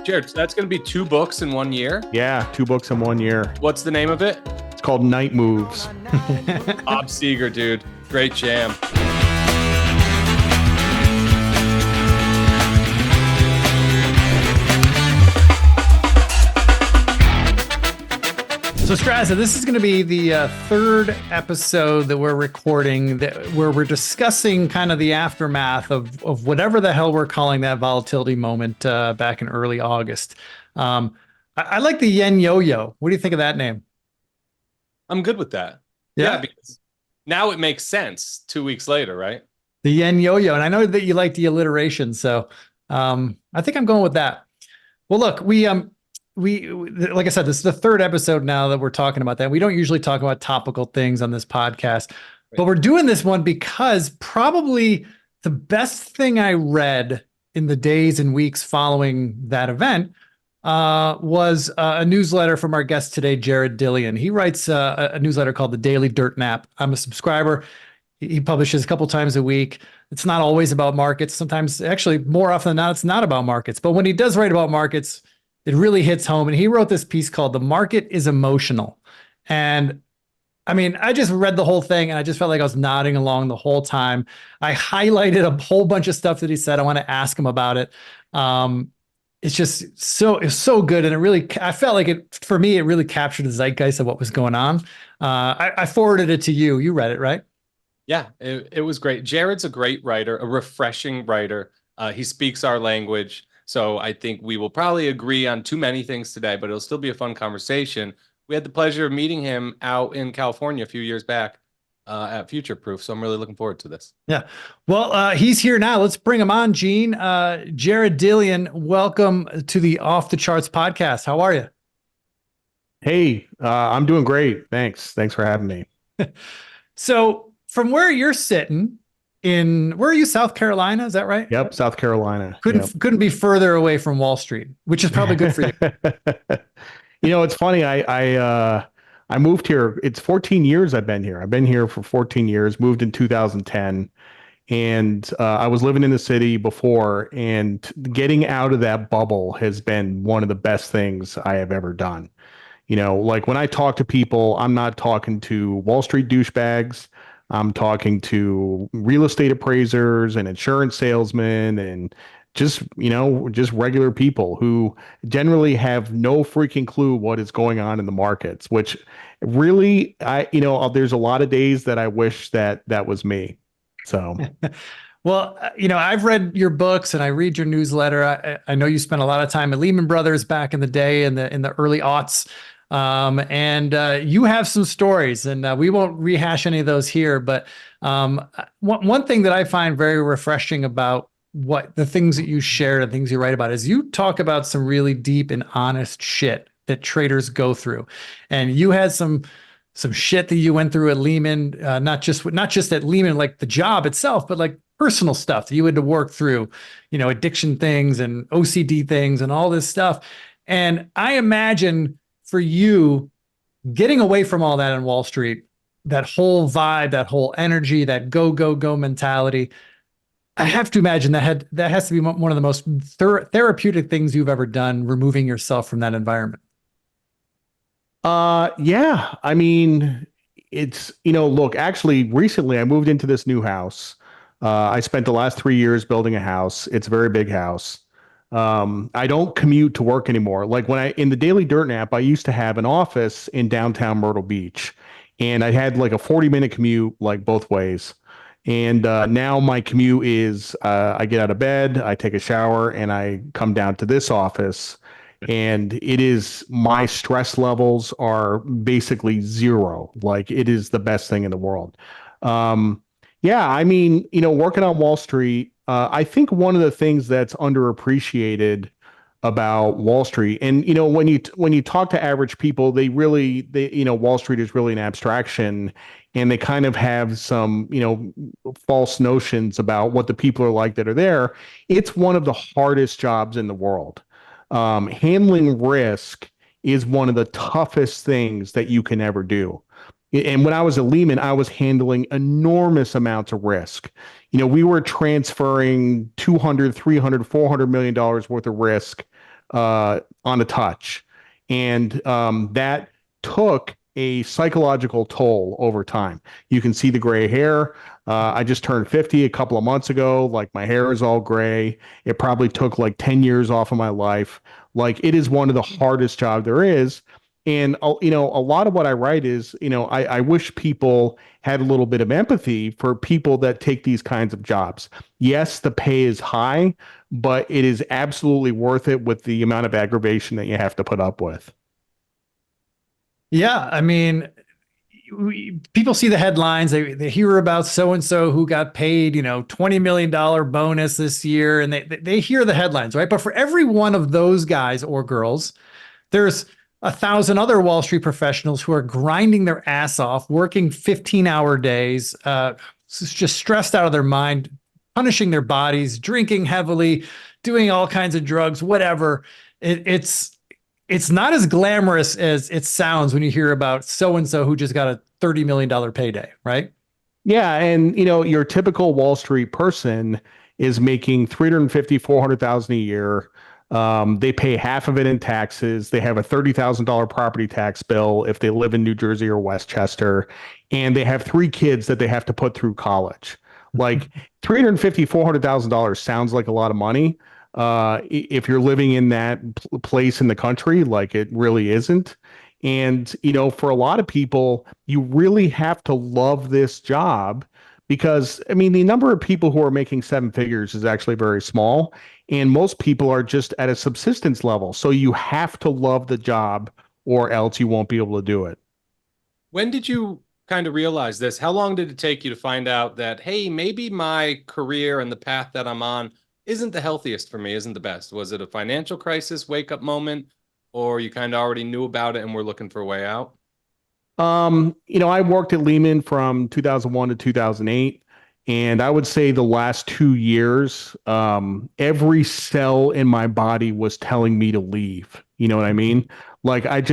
Jared, so that's going to be 2 books in 1 year. Yeah, 2 books in 1 year. What's the name of it? It's called Night Moves. Bob Seger, dude. Great jam. So Straza, this is going to be the third episode that we're recording where we're discussing kind of the aftermath of whatever the hell we're calling that volatility moment back in early August. I like the yen yo-yo. What do you think of that name? I'm good with that. Yeah, because now it makes sense 2 weeks later, right? The yen yo-yo. And I know that you like the alliteration, so I think I'm going with that. Well, look, we like I said, this is the third episode now that we're talking about that. We don't usually talk about topical things on this podcast, but we're doing this one because probably the best thing I read in the days and weeks following that event was a newsletter from our guest today, Jared Dillion. He writes a newsletter called the Daily Dirt Nap. I'm a subscriber. He publishes a couple times a week. It's not always about markets. Sometimes, actually, more often than not, it's not about markets. But when he does write about markets, it really hits home. And he wrote this piece called "The Market is Emotional." And I mean, I just read the whole thing and I just felt like I was nodding along the whole time. I highlighted a whole bunch of stuff that he said. I want to ask him about it. It's just it's so good. And I felt like for me, it really captured the zeitgeist of what was going on. I forwarded it to you. You read it, right? Yeah, it was great. Jared's a great writer, a refreshing writer. He speaks our language. So I think we will probably agree on too many things today, but it'll still be a fun conversation. We had the pleasure of meeting him out in California a few years back at Future Proof. So I'm really looking forward to this. Yeah. Well, he's here now. Let's bring him on, Gene. Jared Dillion, welcome to the Off the Charts podcast. How are you? Hey, I'm doing great. Thanks for having me. So from where you're sitting, where are you, South Carolina? Is that right? Yep, South Carolina. Couldn't be further away from Wall Street, which is probably good for you. It's funny. I moved here. It's 14 years I've been here. I've been here for 14 years. Moved in 2010, and I was living in the city before. And getting out of that bubble has been one of the best things I have ever done. Like when I talk to people, I'm not talking to Wall Street douchebags. I'm talking to real estate appraisers and insurance salesmen and just regular people who generally have no freaking clue what is going on in the markets, which really, there's a lot of days that I wish that was me. So, well, I've read your books and I read your newsletter. I know you spent a lot of time at Lehman Brothers back in the day in the early aughts. And you have some stories, and we won't rehash any of those here. But one thing that I find very refreshing about the things that you share and things you write about is you talk about some really deep and honest shit that traders go through. And you had some shit that you went through at Lehman, not just at Lehman, like the job itself, but like personal stuff that you had to work through, addiction things and OCD things and all this stuff. And I imagine for you, getting away from all that in Wall Street, that whole vibe, that whole energy, that go, go, go mentality, I have to imagine that has to be one of the most therapeutic things you've ever done, removing yourself from that environment. Yeah. I mean, it's, look, actually, recently I moved into this new house. I spent the last 3 years building a house. It's a very big house. I don't commute to work anymore. Like in the Daily Dirt Nap, I used to have an office in downtown Myrtle Beach, and I had like a 40-minute commute, like both ways. And now my commute is I get out of bed, I take a shower, and I come down to this office. And my stress levels are basically zero. Like it is the best thing in the world. Yeah, I mean, working on Wall Street, I think one of the things that's underappreciated about Wall Street, and when you talk to average people, Wall Street is really an abstraction, and they kind of have some false notions about what the people are like that are there. It's one of the hardest jobs in the world. Handling risk is one of the toughest things that you can ever do. And when I was at Lehman, I was handling enormous amounts of risk. We were transferring $200, $300, $400 million worth of risk on a touch. And that took a psychological toll over time. You can see the gray hair. I just turned 50 a couple of months ago. Like my hair is all gray. It probably took like 10 years off of my life. Like it is one of the hardest jobs there is. And, you know, a lot of what I write is, you know, I wish people had a little bit of empathy for people that take these kinds of jobs. Yes, the pay is high, but it is absolutely worth it with the amount of aggravation that you have to put up with. Yeah, I mean, people see the headlines, they hear about so and so who got paid, you know, $20 million bonus this year, and they hear the headlines, right? But for every one of those guys or girls, there's 1,000 other Wall Street professionals who are grinding their ass off, working 15-hour days, just stressed out of their mind, punishing their bodies, drinking heavily, doing all kinds of drugs, whatever. It's not as glamorous as it sounds when you hear about so-and-so who just got a $30 million payday, right? Yeah. And, you know, your typical Wall Street person is making 350, 400,000 a year. They pay half of it in taxes. They have a $30,000 property tax bill if they live in New Jersey or Westchester, and they have 3 kids that they have to put through college. Like 350, $400,000 sounds like a lot of money. If you're living in that place in the country, like it really isn't. And, you know, for a lot of people, you really have to love this job because, I mean, the number of people who are making 7 figures is actually very small. And most people are just at a subsistence level. So you have to love the job or else you won't be able to do it. When did you kind of realize this? How long did it take you to find out that, hey, maybe my career and the path that I'm on isn't the healthiest for me, isn't the best? Was it a financial crisis, wake up moment, or you kind of already knew about it and were looking for a way out? You know, I worked at Lehman from 2001 to 2008. And I would say the last 2 years, every cell in my body was telling me to leave. You know what I mean? Like I'm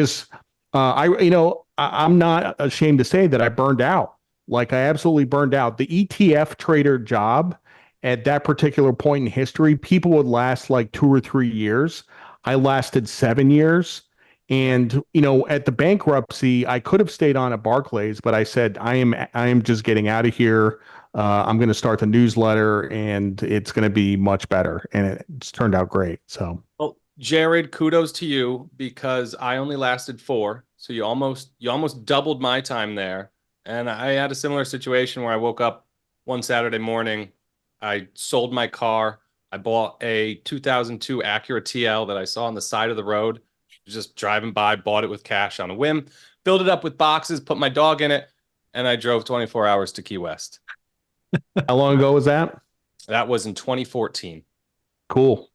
not ashamed to say that I burned out. Like I absolutely burned out. The ETF trader job at that particular point in history, people would last like 2 or 3 years. I lasted 7 years. And, you know, at the bankruptcy, I could have stayed on at Barclays, but I said, I am just getting out of here. I'm going to start the newsletter and it's going to be much better. And it's turned out great. So, Well, Jared, kudos to you because I only lasted 4. So you almost doubled my time there. And I had a similar situation where I woke up one Saturday morning. I sold my car. I bought a 2002 Acura TL that I saw on the side of the road. Just driving by, bought it with cash on a whim, filled it up with boxes, put my dog in it, and I drove 24 hours to Key West. how long ago was that? That was in 2014. Cool.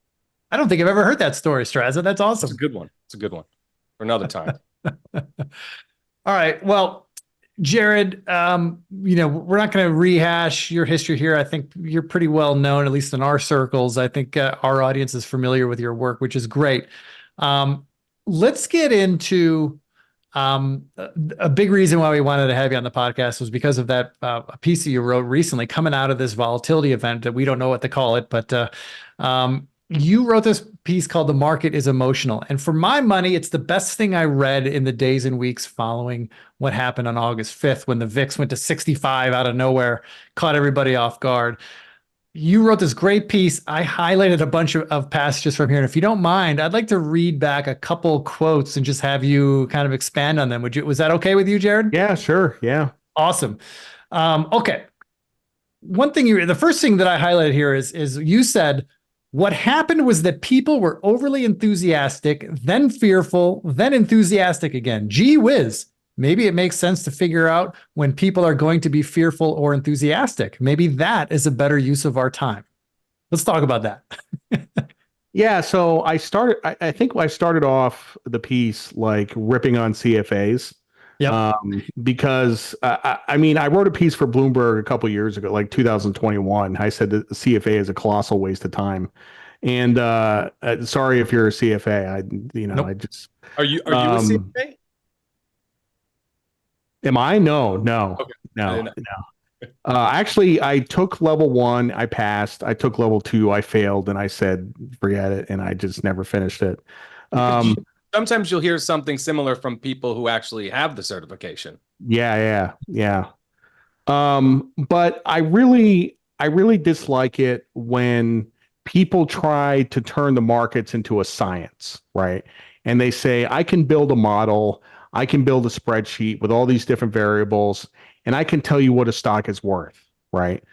I don't think I've ever heard that story, Straza. That's It's awesome. a good one. It's a good one for another time. All right. Well, Jared, you know, we're not going to rehash your history here. I think you're pretty well known, at least in our circles. I think our audience is familiar with your work, which is great. Let's get into a big reason why we wanted to have you on the podcast was because of that a piece that you wrote recently coming out of this volatility event that we don't know what to call it, but you wrote this piece called "The Market is Emotional." And for my money, it's the best thing I read in the days and weeks following what happened on August 5th when the VIX went to 65 out of nowhere, caught everybody off guard. You wrote this great piece. I highlighted a bunch of passages from here. And if you don't mind, I'd like to read back a couple quotes and just have you kind of expand on them. Was that okay with you, Jared? Yeah, sure. Yeah. Awesome. Okay. The first thing that I highlighted here is you said, what happened was that people were overly enthusiastic, then fearful, then enthusiastic again. Gee whiz. Maybe it makes sense to figure out when people are going to be fearful or enthusiastic. Maybe that is a better use of our time. Let's talk about that. Yeah. So I think I started off the piece like ripping on CFAs. Yep. Because I mean, I wrote a piece for Bloomberg a couple years ago, like 2021. I said that the CFA is a colossal waste of time. And sorry if you're a CFA. Nope. I just Are you a CFA? am I? No, Okay. no. Actually, I took level 1, I passed. I took level 2, I failed, and I said, forget it, and I just never finished it. Sometimes you'll hear something similar from people who actually have the certification. Yeah. But I really dislike it when people try to turn the markets into a science, right? And they say, I can build a model, I can build a spreadsheet with all these different variables, and I can tell you what a stock is worth, right?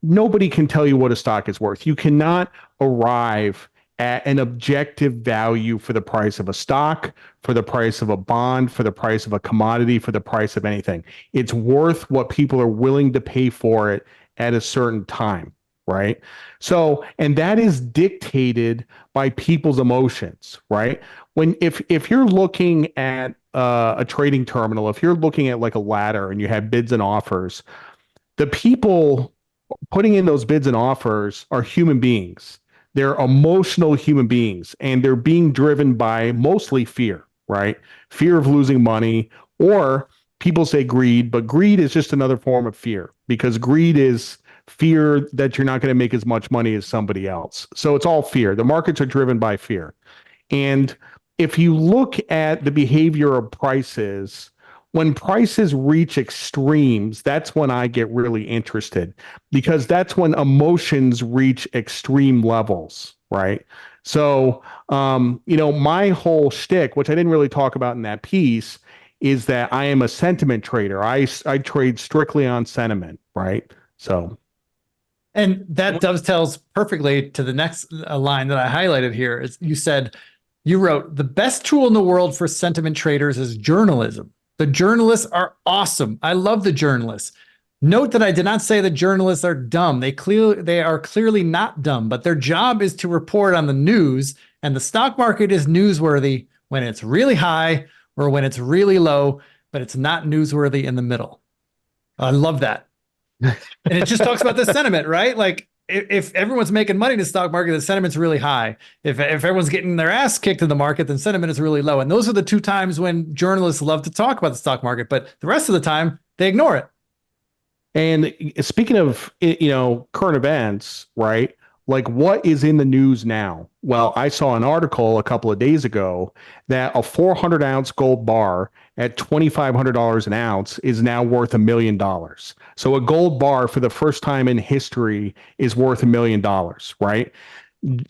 Nobody can tell you what a stock is worth. You cannot arrive at an objective value for the price of a stock, for the price of a bond, for the price of a commodity, for the price of anything. It's worth what people are willing to pay for it at a certain time, right? So, and that is dictated by people's emotions, right? When if you're looking at a trading terminal, if you're looking at like a ladder and you have bids and offers, the people putting in those bids and offers are human beings. They're emotional human beings, and they're being driven by mostly fear, right? Fear of losing money, or people say greed, but greed is just another form of fear because greed is fear that you're not going to make as much money as somebody else. So it's all fear. The markets are driven by fear. And if you look at the behavior of prices, when prices reach extremes, that's when I get really interested because that's when emotions reach extreme levels, right? So, my whole shtick, which I didn't really talk about in that piece, is that I am a sentiment trader. I trade strictly on sentiment, right? So, And that dovetails perfectly to the next line that I highlighted here. Is you wrote, the best tool in the world for sentiment traders is journalism. The journalists are awesome. I love the journalists. Note that I did not say the journalists are dumb. They are clearly not dumb, but their job is to report on the news, and the stock market is newsworthy when it's really high or when it's really low, but it's not newsworthy in the middle. I love that. And it just talks about the sentiment, right? Like if everyone's making money in the stock market, the sentiment's really high. If everyone's getting their ass kicked in the market, then sentiment is really low. And those are the two times when journalists love to talk about the stock market, but the rest of the time they ignore it. And speaking of, current events, right? Like what is in the news now? Well, I saw an article a couple of days ago that a 400-ounce gold bar at $2,500 an ounce is now worth $1 million. So a gold bar for the first time in history is worth $1 million, right?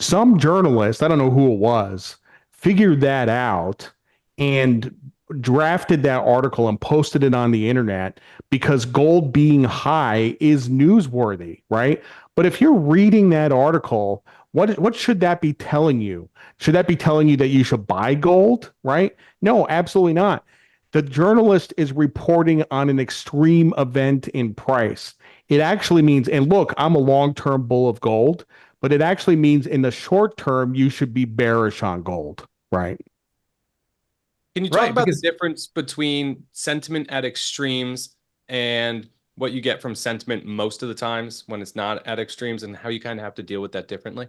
Some journalist, I don't know who it was, figured that out and drafted that article and posted it on the internet because gold being high is newsworthy, right? But if you're reading that article, what should that be telling you? Should that be telling you that you should buy gold, right? No, absolutely not. The journalist is reporting on an extreme event in price. It actually means, and look, I'm a long-term bull of gold, but it actually means in the short term, you should be bearish on gold, right? Can you talk about the difference between sentiment at extremes and what you get from sentiment most of the times when it's not at extremes, and how you kind of have to deal with that differently?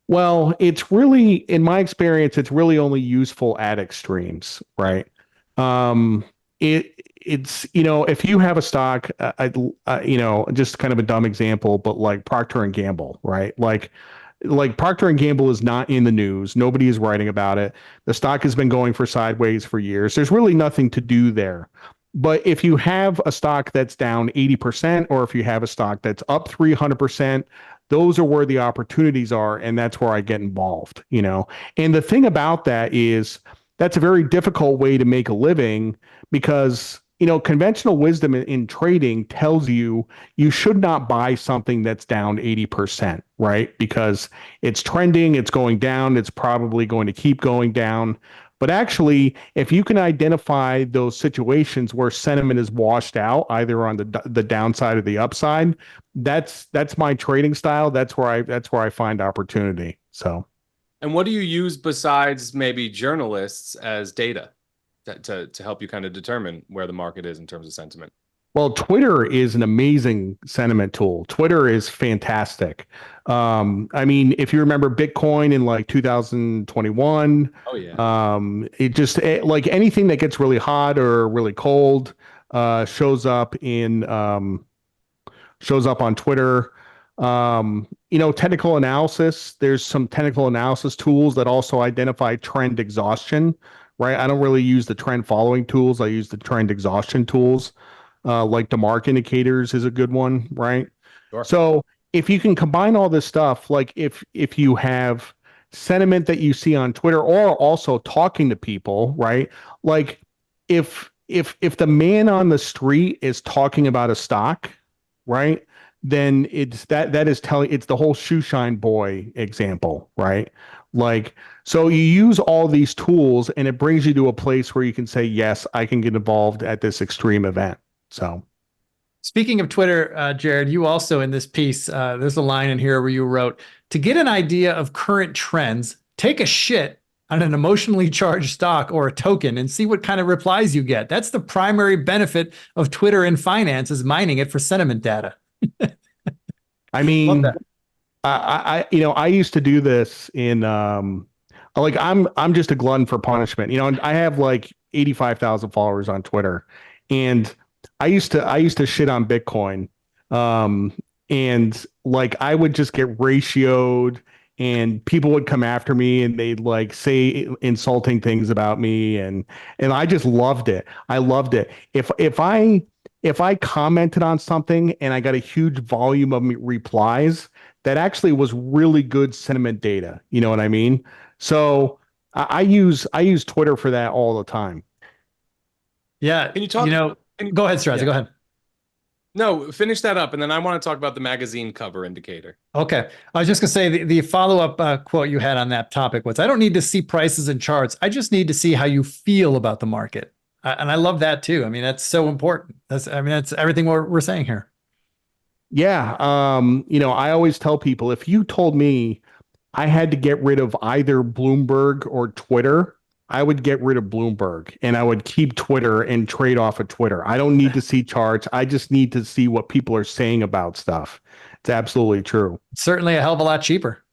Well, it's really, in my experience, it's really only useful at extremes, right? Um, it's if you have a stock, just kind of a dumb example, but like Procter and Gamble, right? Like Procter and Gamble is not in the news. Nobody is writing about it. The stock has been going for sideways for years. There's really nothing to do there. But if you have a stock that's down 80%, or if you have a stock that's up 300%, those are where the opportunities are. And that's where I get involved. And the thing about that is that's a very difficult way to make a living because conventional wisdom in trading tells you should not buy something that's down 80%, right? Because it's trending, it's going down, it's probably going to keep going down. But actually, if you can identify those situations where sentiment is washed out, either on the downside or the upside, that's my trading style. That's where I find opportunity. So, and what do you use besides maybe journalists as data to help you kind of determine where the market is in terms of sentiment? Well, Twitter is an amazing sentiment tool. Twitter is fantastic. I mean, if you remember Bitcoin in like 2021, oh yeah, like anything that gets really hot or really cold shows up in shows up on Twitter. Technical analysis. There's some technical analysis tools that also identify trend exhaustion, right? I don't really use the trend following tools. I use the trend exhaustion tools. Like the mark indicators is a good one, right? Sure. So if you can combine all this stuff, like if you have sentiment that you see on Twitter or also talking to people, right? Like if the man on the street is talking about a stock, right? Then that is telling it's the whole shoe shine boy example, right? Like, so you use all these tools and it brings you to a place where you can say, yes, I can get involved at this extreme event. So Speaking of Twitter, Jared, you also in this piece, there's a line in here where you wrote, to get an idea of current trends, take a shit on an emotionally charged stock or a token and see what kind of replies you get. That's the primary benefit of Twitter in finance, is mining it for sentiment data. I mean, I used to do this in like I'm just a glutton for punishment. And I have like 85,000 followers on Twitter, and I used to shit on Bitcoin. And like I would just get ratioed and people would come after me and they'd like say insulting things about me, and I just loved it. I loved it. If I commented on something and I got a huge volume of replies, that actually was really good sentiment data. You know what I mean? So I use Twitter for that all the time. Yeah. Can you talk? Go ahead, Straza. Yeah. Go ahead. No, finish that up, and then I want to talk about the magazine cover indicator. Okay. I was just going to say the follow-up quote you had on that topic was, I don't need to see prices and charts. I just need to see how you feel about the market. And I love that too. I mean, that's so important. That's everything we're saying here. Yeah. I always tell people, if you told me I had to get rid of either Bloomberg or Twitter, I would get rid of Bloomberg and I would keep Twitter and trade off of Twitter. I don't need to see charts. I just need to see what people are saying about stuff. It's absolutely true. Certainly a hell of a lot cheaper.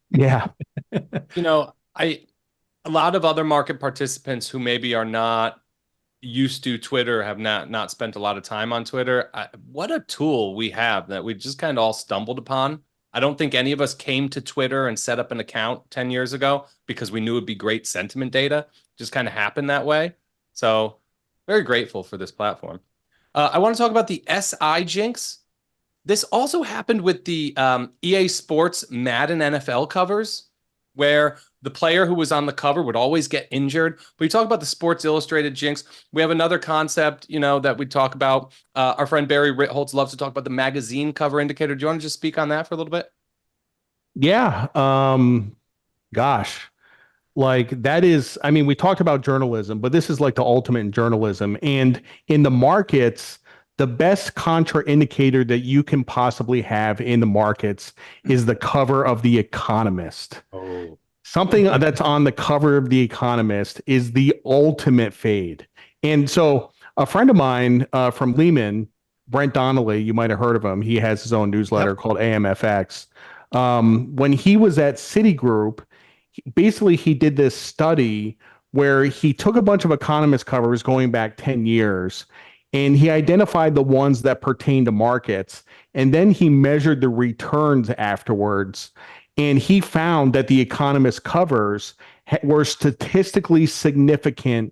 Yeah. A lot of other market participants who maybe are not used to Twitter have not spent a lot of time on Twitter. What a tool we have that we just kind of all stumbled upon. I don't think any of us came to Twitter and set up an account 10 years ago because we knew it'd be great sentiment data. Just kind of happened that way. So very grateful for this platform. I want to talk about the SI jinx. This also happened with the EA Sports Madden NFL covers, where the player who was on the cover would always get injured. But we talk about the Sports Illustrated jinx. We have another concept, that we talk about. Our friend Barry Ritholtz loves to talk about the magazine cover indicator. Do you want to just speak on that for a little bit? Yeah. Gosh, like that is, I mean, we talked about journalism, but this is like the ultimate in journalism. And in the markets, the best contraindicator that you can possibly have in the markets is the cover of The Economist. Oh. Something that's on the cover of The Economist is the ultimate fade. And so a friend of mine from Lehman, Brent Donnelly, you might have heard of him. He has his own newsletter called AMFX. When he was at Citigroup, basically he did this study where he took a bunch of Economist covers going back 10 years, and he identified the ones that pertain to markets, and then he measured the returns afterwards. And he found that the Economist covers were statistically significant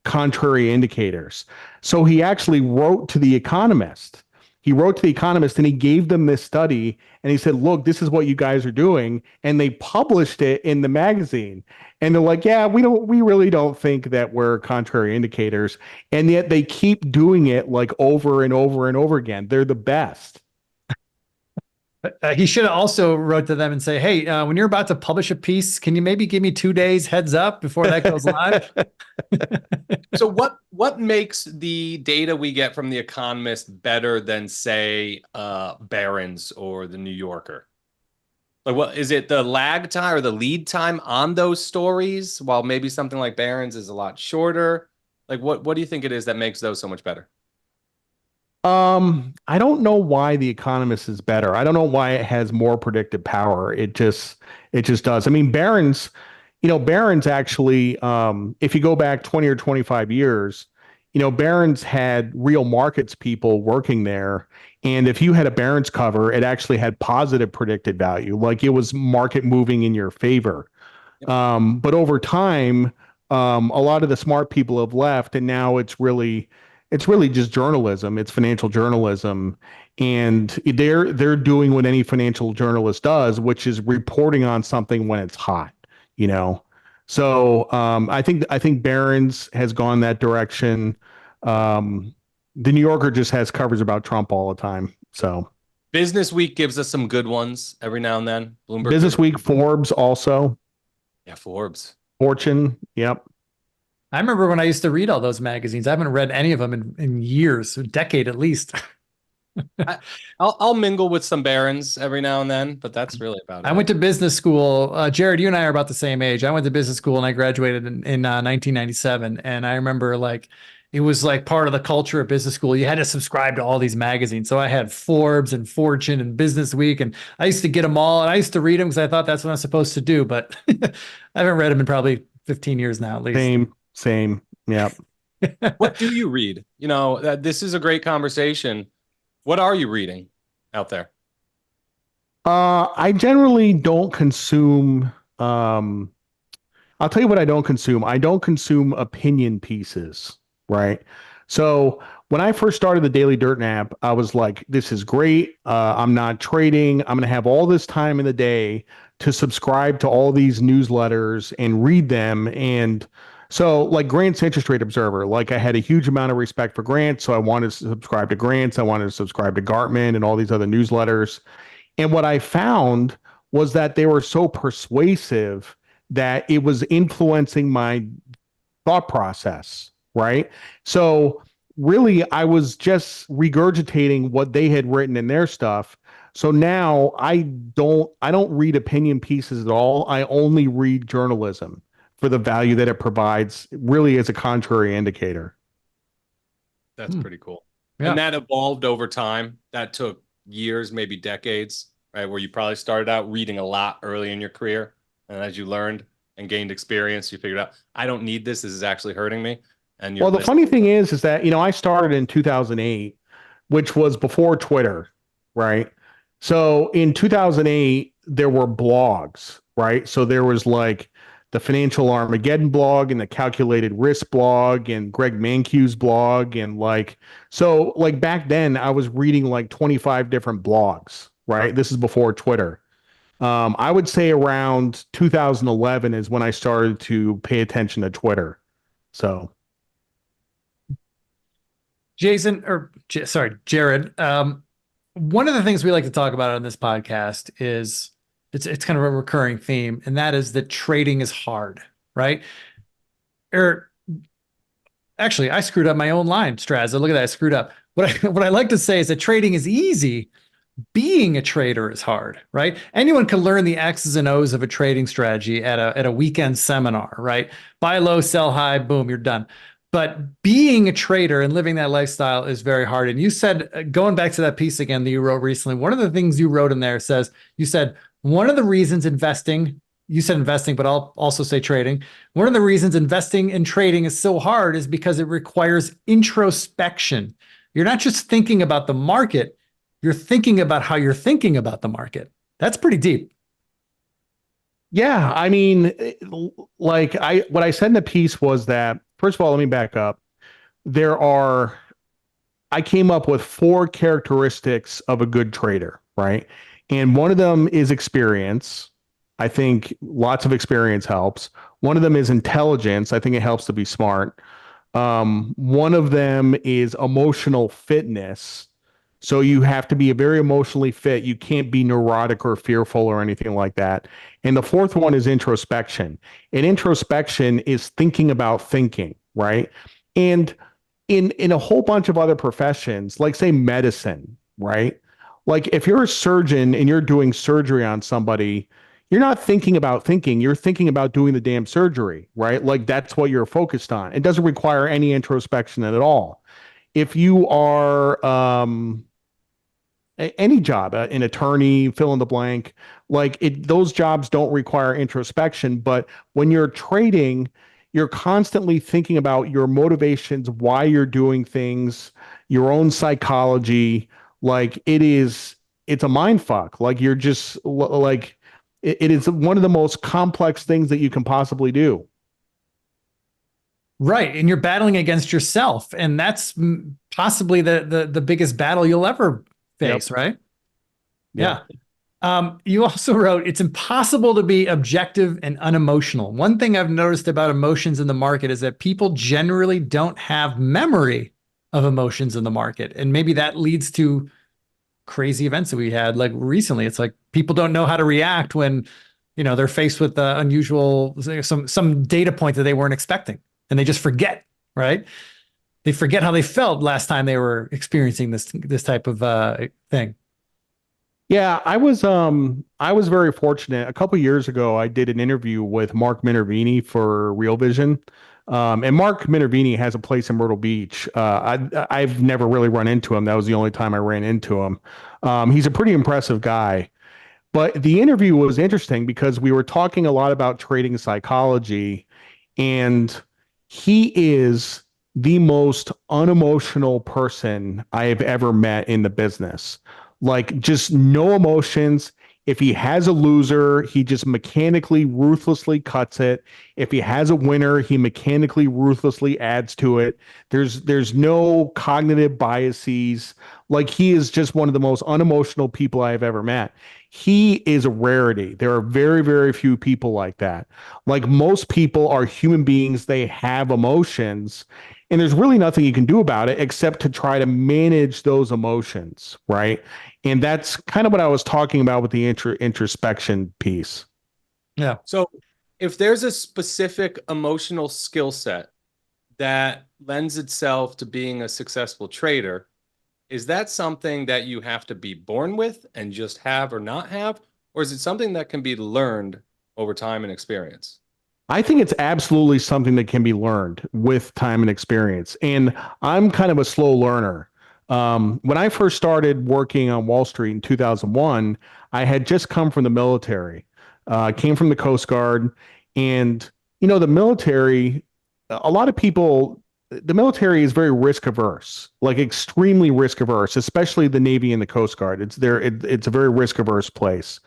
contrary indicators. So he actually wrote to The Economist. He wrote to The Economist and he gave them this study and he said, look, this is what you guys are doing. And they published it in the magazine. And they're like, yeah, we really don't think that we're contrary indicators. And yet they keep doing it like over and over and over again. They're the best. He should have also wrote to them and say, hey, when you're about to publish a piece, can you maybe give me 2 days heads up before that goes live? So what makes the data we get from The Economist better than, say, Barron's or the New Yorker? Like, what is it, the lag time or the lead time on those stories, while maybe something like Barron's is a lot shorter? Like, what do you think it is that makes those so much better? I don't know why The Economist is better. I don't know why it has more predictive power. It just does. I mean, Barron's actually, if you go back 20 or 25 years, Barron's had real markets people working there. And if you had a Barron's cover, it actually had positive predicted value, like it was market moving in your favor. Yep. But over time, a lot of the smart people have left, and now it's really just journalism. It's financial journalism, and they're doing what any financial journalist does, which is reporting on something when it's hot. You know, so I think Barron's has gone that direction. The New Yorker just has covers about Trump all the time. So Business Week gives us some good ones every now and then. Bloomberg Business Week, Forbes also, Yeah, Forbes. Fortune. Yep. I remember when I used to read all those magazines. I haven't read any of them in years, a decade at least. I'll mingle with some barons every now and then, but that's really about it. I went to business school. Jared, you and I are about the same age. I went to business school and I graduated in 1997. And I remember it was like part of the culture of business school. You had to subscribe to all these magazines. So I had Forbes and Fortune and Business Week, and I used to get them all, and I used to read them because I thought that's what I'm supposed to do. But I haven't read them in probably 15 years now, at least. Same. Yep. What do you read? This is a great conversation. What are you reading out there? I generally don't consume. I'll tell you what I don't consume. I don't consume opinion pieces, right? So when I first started the Daily Dirt app, I was like, this is great. I'm not trading. I'm going to have all this time in the day to subscribe to all these newsletters and read them. And so like Grant's Interest Rate Observer, like I had a huge amount of respect for Grant. So I wanted to subscribe to Grant's. I wanted to subscribe to Gartman and all these other newsletters. And what I found was that they were so persuasive that it was influencing my thought process, right? So really, I was just regurgitating what they had written in their stuff. So now I don't read opinion pieces at all. I only read journalism for the value that it provides, really as a contrary indicator. That's pretty cool. Yeah. And that evolved over time. That took years, maybe decades, right? Where you probably started out reading a lot early in your career. And as you learned and gained experience, you figured out, I don't need this. This is actually hurting me. And Well, the funny thing is that, I started in 2008, which was before Twitter, right? So in 2008, there were blogs, right? So there was like the Financial Armageddon blog and the Calculated Risk blog and Greg Mankiw's blog. And so back then I was reading like 25 different blogs, right? This is before Twitter. I would say around 2011 is when I started to pay attention to Twitter. So. Jared, one of the things we like to talk about on this podcast is it's kind of a recurring theme, and that is that trading is hard, right? Actually, I screwed up my own line, Straz. Look at that, I screwed up. What I like to say is that trading is easy. Being a trader is hard, right? Anyone can learn the X's and O's of a trading strategy at a weekend seminar, right? Buy low, sell high, boom, you're done. But being a trader and living that lifestyle is very hard. And you said, going back to that piece again that you wrote recently, one of the things you wrote in there you said, one of the reasons investing, you said investing, but I'll also say trading. One of the reasons investing and trading is so hard is because it requires introspection. You're not just thinking about the market, you're thinking about how you're thinking about the market. That's pretty deep. Yeah, I mean, what I said in the piece was that, first of all, let me back up. I came up with 4 characteristics of a good trader, right? And one of them is experience. I think lots of experience helps. One of them is intelligence. I think it helps to be smart. One of them is emotional fitness. So you have to be very emotionally fit. You can't be neurotic or fearful or anything like that. And the fourth one is introspection. And introspection is thinking about thinking, right? And in a whole bunch of other professions, like say medicine, right? Like if you're a surgeon and you're doing surgery on somebody, you're not thinking about thinking, you're thinking about doing the damn surgery, right? Like that's what you're focused on. It doesn't require any introspection at all. If you are any job, an attorney, fill in the blank, those jobs don't require introspection. But when you're trading you're constantly thinking about your motivations, why you're doing things, your own psychology. Like it's a mind fuck. Like you're just like, it is one of the most complex things that you can possibly do. Right. And you're battling against yourself. And that's possibly the biggest battle you'll ever face, right? Yeah. You also wrote, it's impossible to be objective and unemotional. One thing I've noticed about emotions in the market is that people generally don't have memory of emotions in the market. And maybe that leads to crazy events that we had like recently. It's like people don't know how to react when, they're faced with unusual, some data point that they weren't expecting, and they just forget, right? They forget how they felt last time they were experiencing this type of thing. Yeah, I was very fortunate. A couple years ago, I did an interview with Mark Minervini for Real Vision. And Mark Minervini has a place in Myrtle Beach. I've never really run into him. That was the only time I ran into him. He's a pretty impressive guy. But the interview was interesting because we were talking a lot about trading psychology, and he is the most unemotional person I have ever met in the business. Like, just no emotions. If he has a loser, he just mechanically, ruthlessly cuts it. If he has a winner, he mechanically, ruthlessly adds to it. There's no cognitive biases. Like, he is just one of the most unemotional people I have ever met. He is a rarity. There are very, very few people like that. Like, most people are human beings. They have emotions, and there's really nothing you can do about it except to try to manage those emotions, right? And that's kind of what I was talking about with the introspection piece. Yeah. So if there's a specific emotional skill set that lends itself to being a successful trader, is that something that you have to be born with and just have or not have? Or is it something that can be learned over time and experience? I think it's absolutely something that can be learned with time and experience. And I'm kind of a slow learner. When I first started working on Wall Street in 2001, I had just come from the military. I came from the Coast Guard. And, the military, a lot of people, the military is very risk averse, like extremely risk averse, especially the Navy and the Coast Guard. It's a very risk averse place.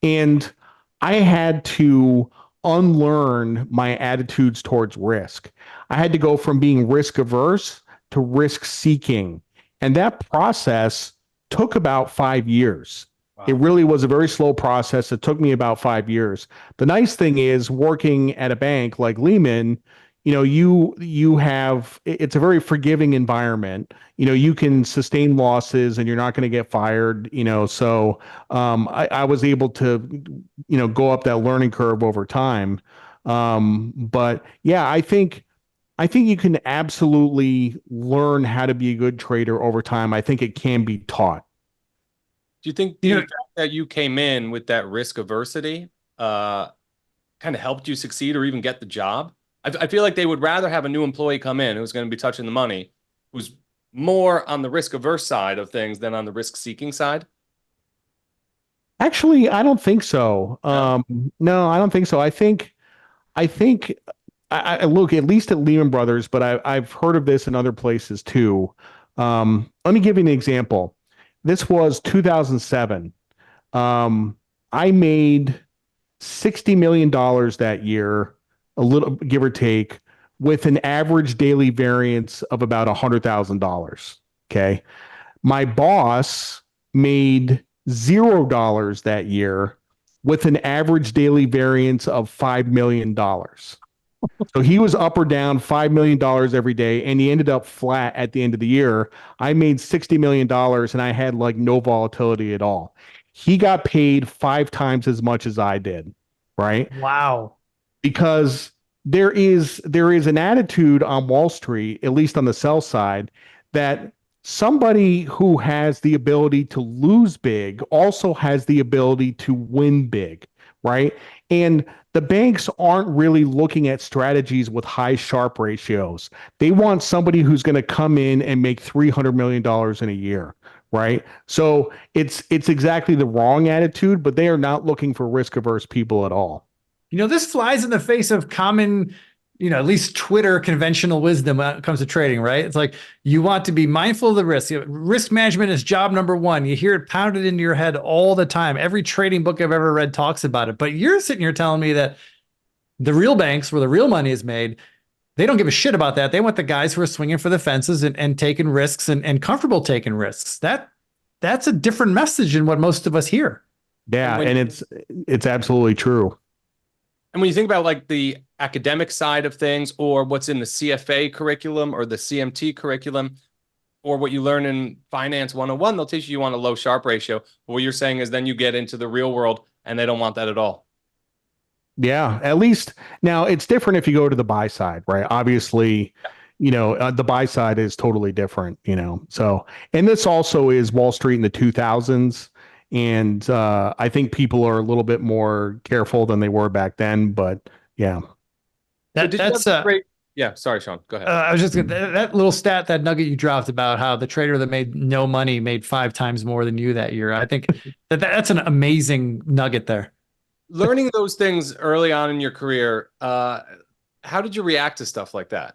And I had to unlearn my attitudes towards risk. I had to go from being risk averse to risk seeking. And that process took about 5 years. Wow. It really was a very slow process. It took me about 5 years. The nice thing is, working at a bank like Lehman, you have, it's a very forgiving environment. You can sustain losses and you're not going to get fired. So I was able to go up that learning curve over time. But yeah, I think you can absolutely learn how to be a good trader over time. I think it can be taught. Do you think the fact that you came in with that risk aversity kind of helped you succeed or even get the job? I feel like they would rather have a new employee come in who's going to be touching the money, who's more on the risk averse side of things than on the risk seeking side. Actually, I don't think so. No, I don't think so. I think I look, at least at Lehman Brothers, but I've heard of this in other places too. Let me give you an example. This was 2007. I made $60 million that year, a little give or take, with an average daily variance of about $100,000. Okay. My boss made $0 that year with an average daily variance of $5 million. So he was up or down $5 million every day, and he ended up flat at the end of the year. I made $60 million and I had like no volatility at all. He got paid 5 times as much as I did, right? Wow. Because there is an attitude on Wall Street, at least on the sell side, that somebody who has the ability to lose big also has the ability to win big, right? And the banks aren't really looking at strategies with high Sharpe ratios. They want somebody who's going to come in and make $300 million in a year, right? So it's exactly the wrong attitude, but they are not looking for risk averse people at all. This flies in the face of common at least Twitter conventional wisdom when it comes to trading, right? It's like you want to be mindful of the risk. Risk management is job number one. You hear it pounded into your head all the time. Every trading book I've ever read talks about it. But you're sitting here telling me that the real banks where the real money is made, they don't give a shit about that. They want the guys who are swinging for the fences and taking risks and comfortable taking risks. That's a different message than what most of us hear. Yeah, and it's absolutely true. And when you think about like the academic side of things, or what's in the CFA curriculum or the CMT curriculum, or what you learn in Finance 101, they'll teach you on a low Sharpe ratio. But what you're saying is then you get into the real world and they don't want that at all. Yeah, at least now it's different if you go to the buy side, right? Obviously, the buy side is totally different, So, and this also is Wall Street in the 2000s. And I think people are a little bit more careful than they were back then. But yeah. That's great. Yeah, sorry, Sean. Go ahead. I was just that little stat, that nugget you dropped about how the trader that made no money made 5 times more than you that year. I think that's an amazing nugget there. Learning those things early on in your career, how did you react to stuff like that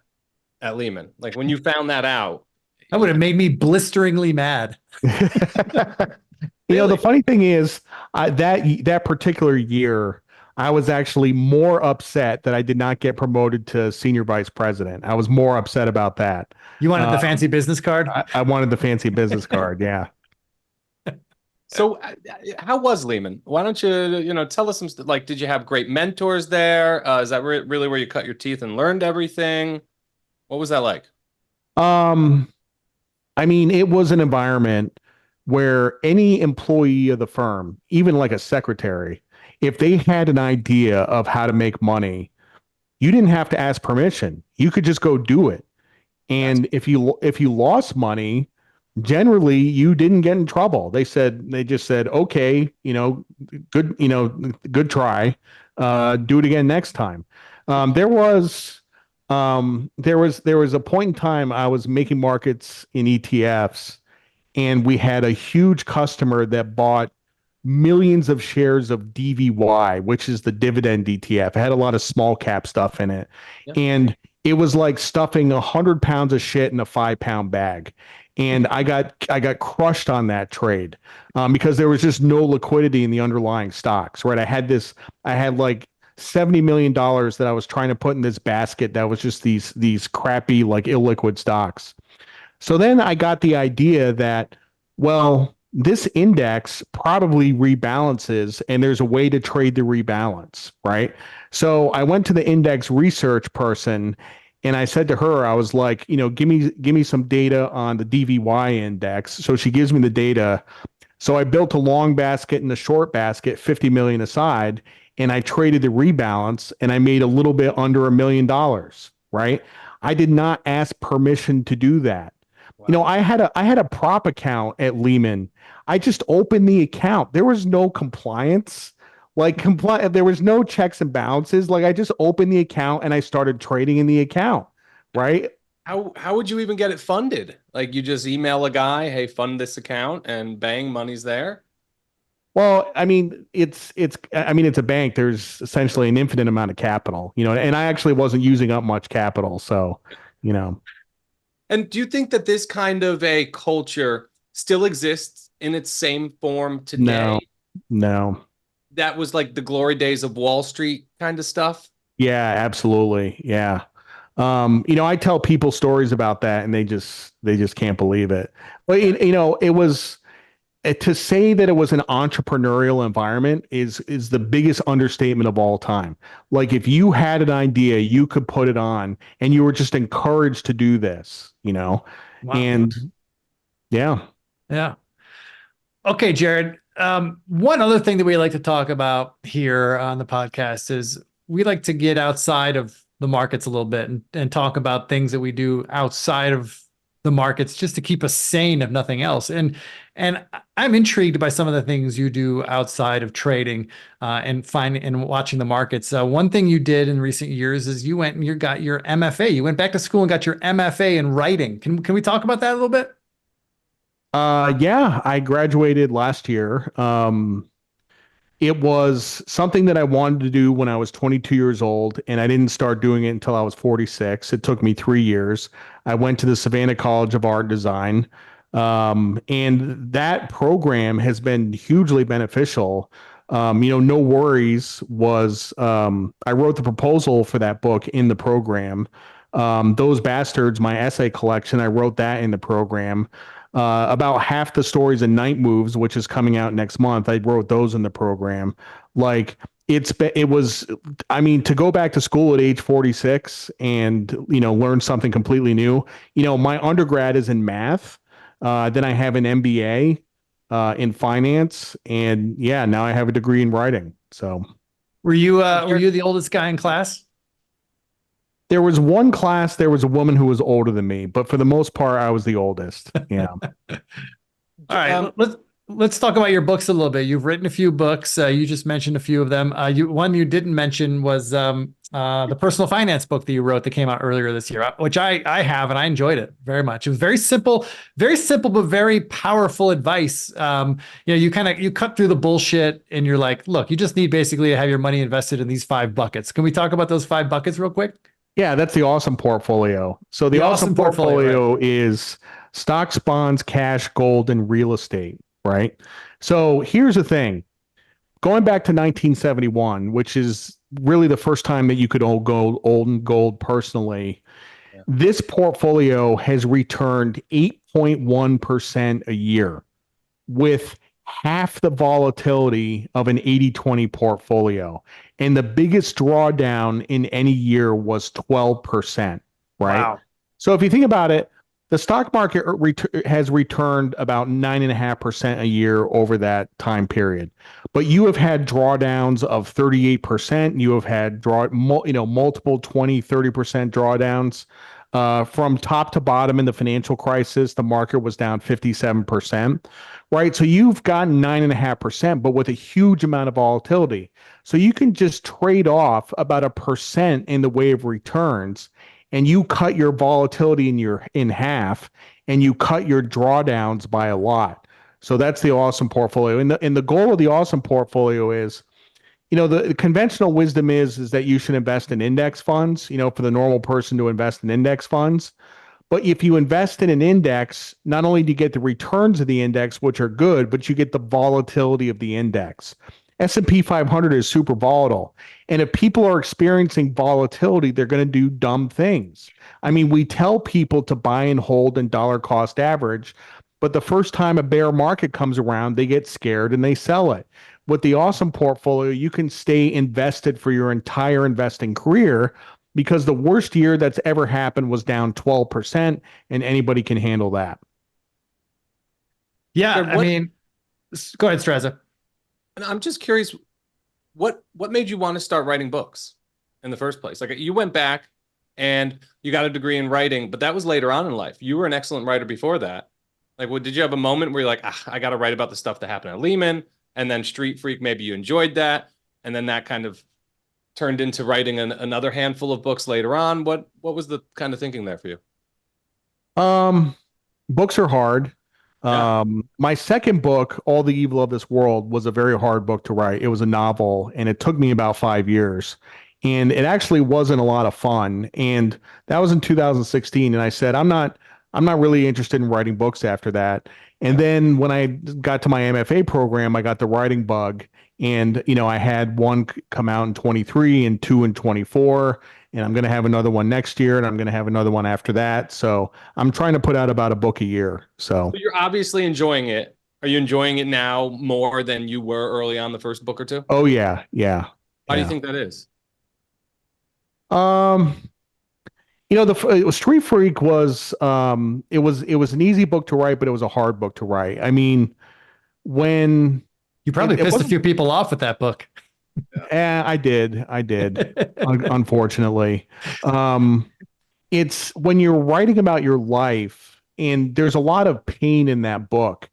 at Lehman? Like when you found that out? That would have made me blisteringly mad. The funny thing is, that particular year, I was actually more upset that I did not get promoted to senior vice president. I was more upset about that. You wanted the fancy business card? I wanted the fancy business card. Yeah. So how was Lehman? Why don't you, tell us some, like, did you have great mentors there? Is that really where you cut your teeth and learned everything? What was that like? I mean, it was an environment where any employee of the firm, even like a secretary, if they had an idea of how to make money, you didn't have to ask permission. You could just go do it. And if you lost money, generally you didn't get in trouble. They just said, okay, good try. Do it again next time. There was a point in time I was making markets in ETFs, and we had a huge customer that bought millions of shares of DVY, which is the dividend ETF. It had a lot of small cap stuff in it. Yep. And it was like stuffing 100 pounds of shit in a 5-pound bag. And I got crushed on that trade because there was just no liquidity in the underlying stocks, right? I had like $70 million that I was trying to put in this basket that was just these crappy, like illiquid stocks. So then I got the idea that, well, this index probably rebalances and there's a way to trade the rebalance, right? So I went to the index research person and I said to her, I was like, give me some data on the DVY index. So she gives me the data. So I built a long basket and a short basket, 50 million aside, and I traded the rebalance and I made a little bit under $1 million, right? I did not ask permission to do that. Wow. I had a prop account at Lehman. I just opened the account. There was no compliance. There was no checks and balances. Like I just opened the account and I started trading in the account, right? How would you even get it funded? Like you just email a guy, hey, fund this account, and bang, money's there. Well, I mean, it's a bank. There's essentially an infinite amount of capital, and I actually wasn't using up much capital, so. And do you think that this kind of a culture still exists in its same form today? No. That was like the glory days of Wall Street kind of stuff? Yeah, absolutely. Yeah. I tell people stories about that and they just can't believe it. But, it was, to say that it was an entrepreneurial environment is the biggest understatement of all time. Like if you had an idea, you could put it on and you were just encouraged to do this, Wow. And yeah. Yeah. Okay, Jared. One other thing that we like to talk about here on the podcast is we like to get outside of the markets a little bit and talk about things that we do outside of the markets just to keep us sane, if nothing else. And I'm intrigued by some of the things you do outside of trading and watching the markets. One thing you did in recent years is you went and you got your MFA. You went back to school and got your MFA in writing. Can we talk about that a little bit? Yeah, I graduated last year. It was something that I wanted to do when I was 22 years old, and I didn't start doing it until I was 46. It took me 3 years. I went to the Savannah College of Art and Design, and that program has been hugely beneficial. No Worries was, I wrote the proposal for that book in the program. Those Bastards, my essay collection, I wrote that in the program. About half the stories in Night Moves, which is coming out next month, I wrote those in the program. Like it was, I mean, to go back to school at age 46 and, learn something completely new. My undergrad is in math. Then I have an MBA in finance, and yeah, now I have a degree in writing. So Were you the oldest guy in class? there was one class, there was a woman who was older than me, but for the most part, I was the oldest. Yeah. All right, let's talk about your books a little bit. You've written a few books. You just mentioned a few of them. One you didn't mention was the personal finance book that you wrote that came out earlier this year, which I have, and I enjoyed it very much. It was very simple, but very powerful advice. You cut through the bullshit, and you're like, look, you just need basically to have your money invested in these 5 buckets. Can we talk about those 5 buckets real quick? Yeah, that's the awesome portfolio. So the awesome portfolio right? is stocks, bonds, cash, gold, and real estate, right? So here's the thing. Going back to 1971, which is really the first time that you could own gold personally, this portfolio has returned 8.1% a year with half the volatility of an 80/20 portfolio. And the biggest drawdown in any year was 12%, right? Wow. So if you think about it, the stock market has returned about 9.5% a year over that time period. But you have had drawdowns of 38%. You have had multiple 20, 30% drawdowns. From top to bottom in the financial crisis, the market was down 57%, right? So you've gotten 9.5%, but with a huge amount of volatility. So you can just trade off about 1% in the way of returns, and you cut your volatility in half, and you cut your drawdowns by a lot. So that's the awesome portfolio. And the goal of the awesome portfolio is, the conventional wisdom is that you should invest in index funds, for the normal person to invest in index funds. But if you invest in an index, not only do you get the returns of the index, which are good, but you get the volatility of the index. S&P 500 is super volatile. And if people are experiencing volatility, they're going to do dumb things. I mean, we tell people to buy and hold and dollar cost average, but the first time a bear market comes around, they get scared and they sell it. With the awesome portfolio, you can stay invested for your entire investing career because the worst year that's ever happened was down 12%, and anybody can handle that. Yeah, I mean, go ahead, Straza. And I'm just curious, what made you want to start writing books in the first place? Like, you went back and you got a degree in writing, but that was later on in life. You were an excellent writer before that. Like, did you have a moment where you're like, I got to write about the stuff that happened at Lehman, and then Street Freak, maybe you enjoyed that, and then that kind of turned into writing another handful of books later on? What was the kind of thinking there for you? Books are hard. Yeah. My second book, All the Evil of This World, was a very hard book to write. It was a novel, and it took me about 5 years. And it actually wasn't a lot of fun. And that was in 2016. And I said, I'm not really interested in writing books after that. And then when I got to my MFA program, I got the writing bug. And, I had one come out in 23 and 2 in 24. And I'm going to have another one next year, and I'm going to have another one after that. So I'm trying to put out about a book a year. So you're obviously enjoying it. Are you enjoying it now more than you were early on the first book or two? Oh, yeah. Yeah. Why do you think that is? The Street Freak was it was an easy book to write, but it was a hard book to write. I mean, when you probably pissed a few people off with that book. I did. Unfortunately. It's when you're writing about your life, and there's a lot of pain in that book.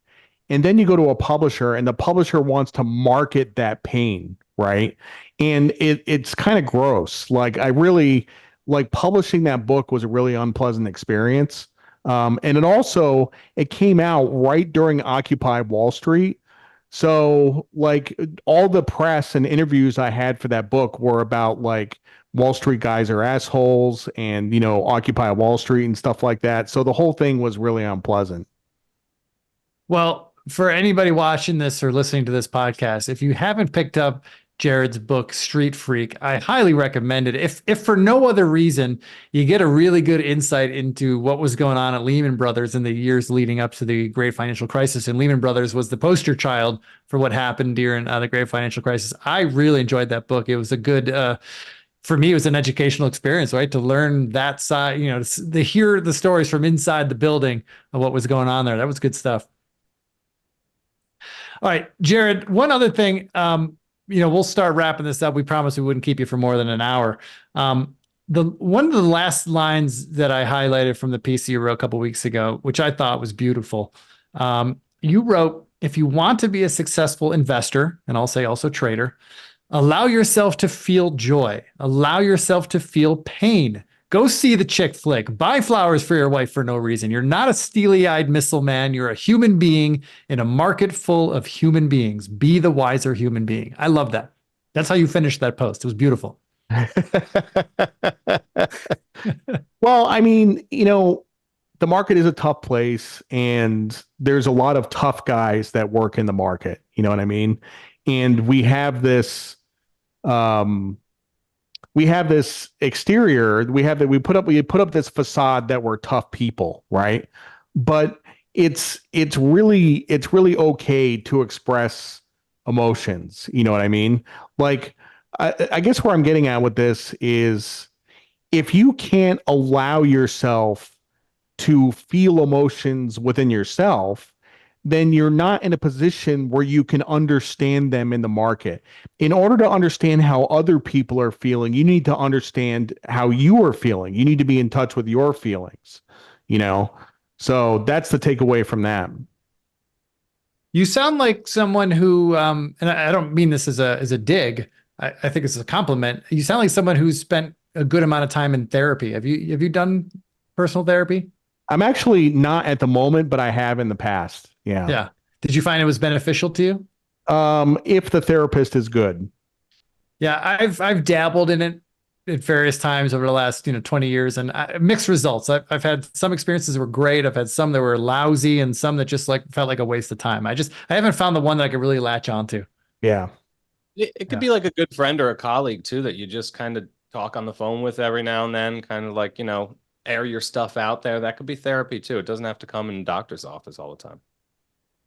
And then you go to a publisher, and the publisher wants to market that pain, right? And it's kind of gross. Like, I really like publishing that book was a really unpleasant experience. And it came out right during Occupy Wall Street. So like all the press and interviews I had for that book were about like Wall Street guys are assholes and, Occupy Wall Street and stuff like that. So the whole thing was really unpleasant. Well, for anybody watching this or listening to this podcast, if you haven't picked up Jared's book, Street Freak, I highly recommend it. If for no other reason, you get a really good insight into what was going on at Lehman Brothers in the years leading up to the Great Financial Crisis. And Lehman Brothers was the poster child for what happened during the Great Financial Crisis. I really enjoyed that book. It was a good, for me, it was an educational experience, right? To learn that side, to hear the stories from inside the building of what was going on there. That was good stuff. All right, Jared, one other thing, we'll start wrapping this up. We promised we wouldn't keep you for more than an hour. One of the last lines that I highlighted from the piece you wrote a couple weeks ago, which I thought was beautiful. You wrote, if you want to be a successful investor, and I'll say also trader, allow yourself to feel joy, allow yourself to feel pain. Go see the chick flick. Buy flowers for your wife for no reason. You're not a steely-eyed missile man. You're a human being in a market full of human beings. Be the wiser human being. I love that. That's how you finished that post. It was beautiful. Well, I mean, the market is a tough place and there's a lot of tough guys that work in the market. You know what I mean? And we have this exterior, we put up this facade that we're tough people, right? But it's really okay to express emotions. You know what I mean? Like, I guess where I'm getting at with this is if you can't allow yourself to feel emotions within yourself, then you're not in a position where you can understand them in the market. In order to understand how other people are feeling, you need to understand how you are feeling. You need to be in touch with your feelings, So that's the takeaway from that. You sound like someone who, and I don't mean this as a dig. I think it's a compliment. You sound like someone who's spent a good amount of time in therapy. Have you done personal therapy? I'm actually not at the moment, but I have in the past. Yeah. Yeah. Did you find it was beneficial to you? If the therapist is good. Yeah, I've dabbled in it at various times over the last 20 years, and mixed results. I've had some experiences that were great. I've had some that were lousy, and some that just felt like a waste of time. I haven't found the one that I could really latch onto. Yeah. It could be like a good friend or a colleague too that you just kind of talk on the phone with every now and then, kind of like, air your stuff out there. That could be therapy too. It doesn't have to come in a doctor's office all the time.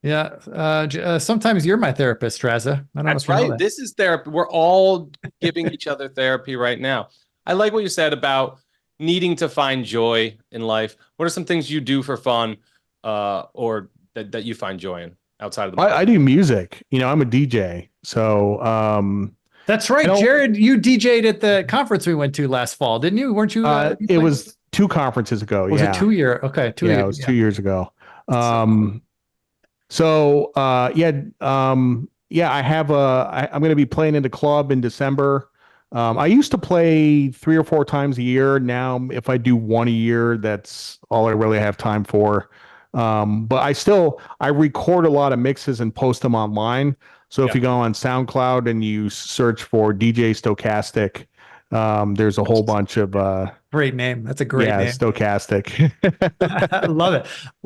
Yeah. Sometimes you're my therapist, Straza. I don't know if you know that. This is therapy. We're all giving each other therapy right now. I like what you said about needing to find joy in life. What are some things you do for fun, or that you find joy in outside of the I do music. I'm a DJ. So that's right, Jared. You DJ'd at the conference we went to last fall, didn't you? Weren't you? It was 2 conferences ago. Was it 2 year? Okay, 2 years. It was 2 years ago. I have I'm going to be playing in the club in December. I used to play 3 or 4 times a year. Now, if I do one a year, that's all I really have time for. But I record a lot of mixes and post them online. So if you go on SoundCloud and you search for DJ Stochastic, there's a whole bunch of great name. That's a great name. Stochastic. I love it.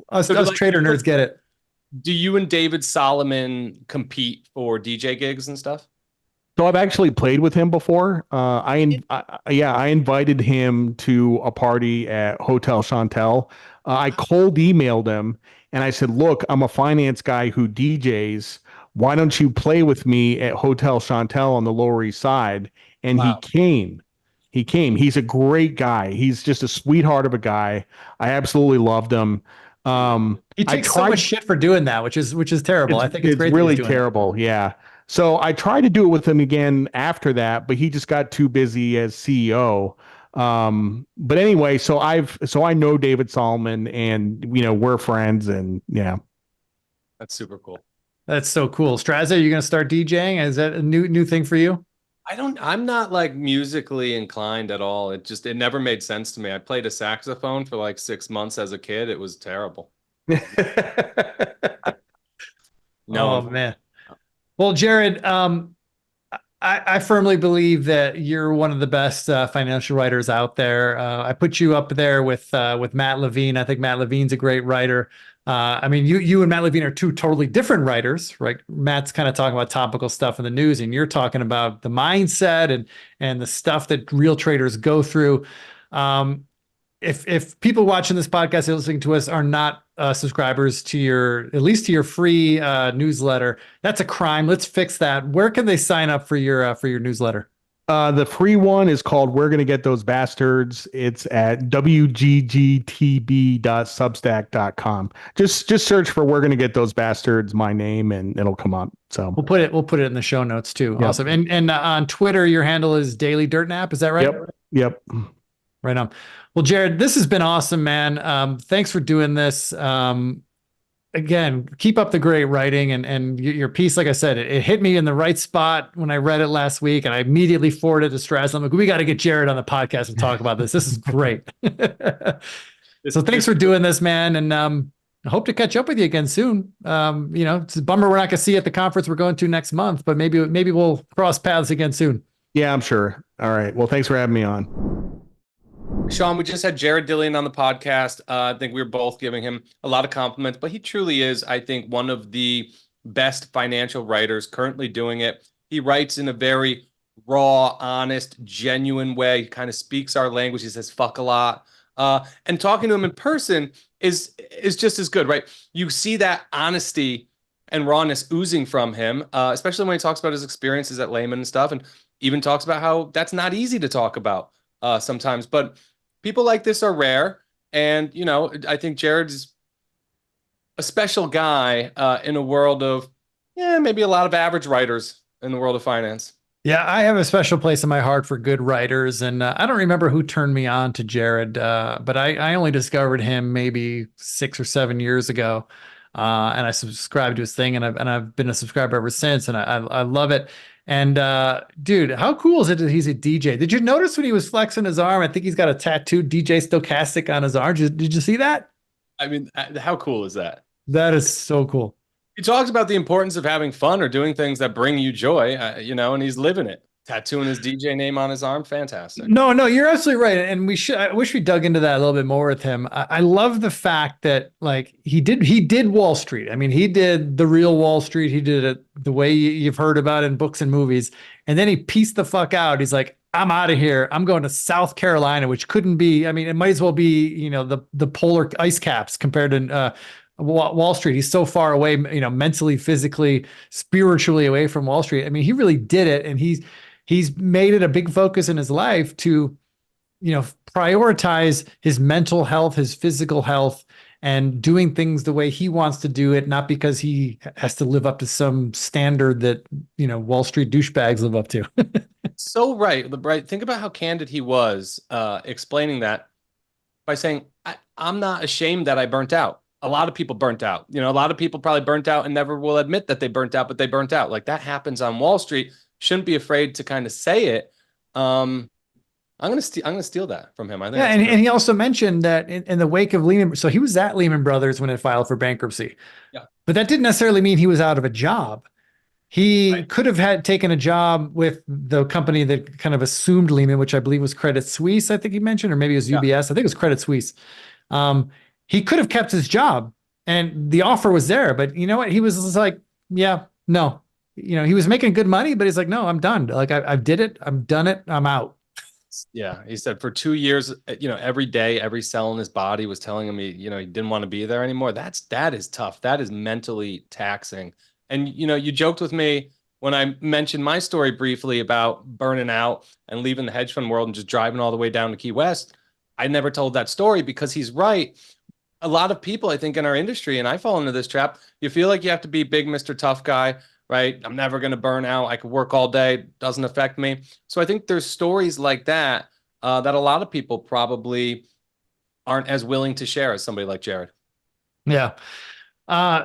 Us trader nerds get it. Do you and David Solomon compete for DJ gigs and stuff? So I've actually played with him before. I invited him to a party at Hotel Chantel. I cold emailed him and I said, "Look, I'm a finance guy who DJs. Why don't you play with me at Hotel Chantel on the Lower East Side?" And He came. He's a great guy. He's just a sweetheart of a guy. I absolutely loved him. He takes so much shit for doing that, which is terrible. I think it's great. Really terrible. Yeah. So I tried to do it with him again after that, but he just got too busy as CEO. But anyway, so I know David Solomon, and we're friends, and yeah. That's super cool. That's so cool. Straza, are you going to start DJing? Is that a new thing for you? I'm not like musically inclined at all. It never made sense to me. I played a saxophone for like 6 months as a kid. It was terrible. No, oh man. Well, Jared, I firmly believe that you're one of the best financial writers out there. I put you up there with Matt Levine. I think Matt Levine's a great writer. I mean, you and Matt Levine are two totally different writers, right? Matt's kind of talking about topical stuff in the news, and you're talking about the mindset and the stuff that real traders go through. If people watching this podcast and listening to us are not subscribers to at least to your free newsletter, that's a crime. Let's fix that. Where can they sign up for your newsletter? The free one is called We're Gonna Get Those Bastards. It's at wggtb.substack.com. Just search for We're Gonna Get Those Bastards, my name, and it'll come up. So We'll put it in the show notes too. Yep. Awesome. And on Twitter, your handle is Daily Dirt Nap. Is that right? Yep. Right on. Well, Jared, this has been awesome, man. Thanks for doing this. Again, keep up the great writing and your piece. Like I said, it hit me in the right spot when I read it last week, and I immediately forwarded it to Straz. I'm like, we got to get Jared on the podcast and talk about this. This is great. So thanks for doing this, man. And I hope to catch up with you again soon. It's a bummer we're not going to see you at the conference we're going to next month, but maybe we'll cross paths again soon. Yeah, I'm sure. All right. Well, thanks for having me on. Sean, we just had Jared Dillion on the podcast. I think we were both giving him a lot of compliments, but he truly is, I think, one of the best financial writers currently doing it. He writes in a very raw, honest, genuine way. He kind of speaks our language. He says fuck a lot. And talking to him in person is just as good, right? You see that honesty and rawness oozing from him, especially when he talks about his experiences at Lehman and stuff, and even talks about how that's not easy to talk about sometimes. But people like this are rare. And, I think Jared's a special guy in a world of, maybe a lot of average writers in the world of finance. Yeah, I have a special place in my heart for good writers. And I don't remember who turned me on to Jared, but I only discovered him maybe 6 or 7 years ago. And I subscribed to his thing, and I've been a subscriber ever since. And I love it. And dude, how cool is it that he's a DJ? Did you notice when he was flexing his arm? I think he's got a tattooed DJ Stochastic on his arm. Did you see that? I mean, how cool is that? That is so cool. He talks about the importance of having fun or doing things that bring you joy, and he's living it. Tattooing his DJ name on his arm, fantastic. No, you're absolutely right. And I wish we dug into that a little bit more with him. I love the fact that he did Wall Street. I mean, he did the real Wall Street. He did it the way you've heard about it in books and movies. And then he pieced the fuck out. He's like, I'm out of here. I'm going to South Carolina, which couldn't be, I mean, it might as well be, the polar ice caps compared to Wall Street. He's so far away, mentally, physically, spiritually away from Wall Street. I mean, he really did it. And he's made it a big focus in his life to, prioritize his mental health, his physical health, and doing things the way he wants to do it, not because he has to live up to some standard that, Wall Street douchebags live up to. So right. Think about how candid he was explaining that by saying, I'm not ashamed that I burnt out. A lot of people burnt out. A lot of people probably burnt out and never will admit that they burnt out, but they burnt out. Like that happens on Wall Street. Shouldn't be afraid to kind of say it. I'm gonna steal that from him. I think. Yeah, and he also mentioned that in the wake of Lehman, so he was at Lehman Brothers when it filed for bankruptcy. Yeah, but that didn't necessarily mean he was out of a job. He could have taken a job with the company that kind of assumed Lehman, which I believe was Credit Suisse. I think he mentioned, or maybe it was UBS. I think it was Credit Suisse. He could have kept his job, and the offer was there. But you know what? He was just like, yeah, no. He was making good money, but he's like, no, I'm done. Like I did it. I'm done it. I'm out. Yeah. He said for 2 years, every day, every cell in his body was telling him he didn't want to be there anymore. That is tough. That is mentally taxing. And, you joked with me when I mentioned my story briefly about burning out and leaving the hedge fund world and just driving all the way down to Key West. I never told that story because he's right. A lot of people, I think, in our industry, and I fall into this trap, you feel like you have to be big Mr. Tough Guy, right? I'm never going to burn out. I could work all day. Doesn't affect me. So I think there's stories like that that a lot of people probably aren't as willing to share as somebody like Jared. Yeah.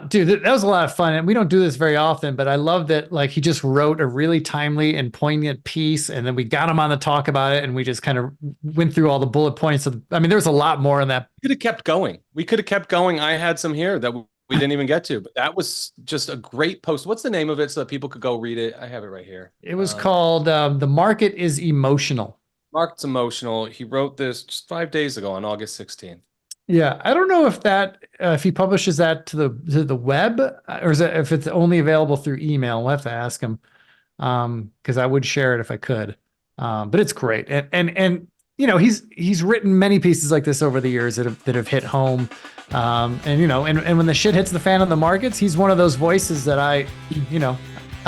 Dude, that was a lot of fun. And we don't do this very often, but I love that he just wrote a really timely and poignant piece. And then we got him on to talk about it. And we just kind of went through all the bullet points. There's a lot more in that. We could have kept going. I had some here that we didn't even get to, but that was just a great post. What's the name of it so that people could go read it? I have it right here. It was called "The Market is Emotional." Mark's emotional. He wrote this just 5 days ago on August 16th. Yeah, I don't know if if he publishes that to the web, or is it, if it's only available through email. We'll have to ask him, because I would share it if I could. But it's great, and you know, he's written many pieces like this over the years that have hit home. And you know, and when the shit hits the fan on the markets, he's one of those voices that I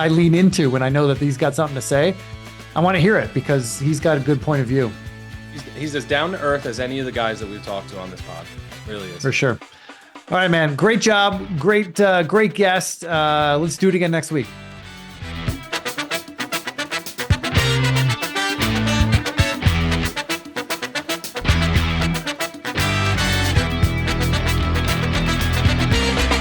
lean into when I know that he's got something to say. I want to hear it because he's got a good point of view. He's as down to earth as any of the guys that we've talked to on this pod. Really is. For sure. All right, man. Great job. Great guest. Let's do it again next week.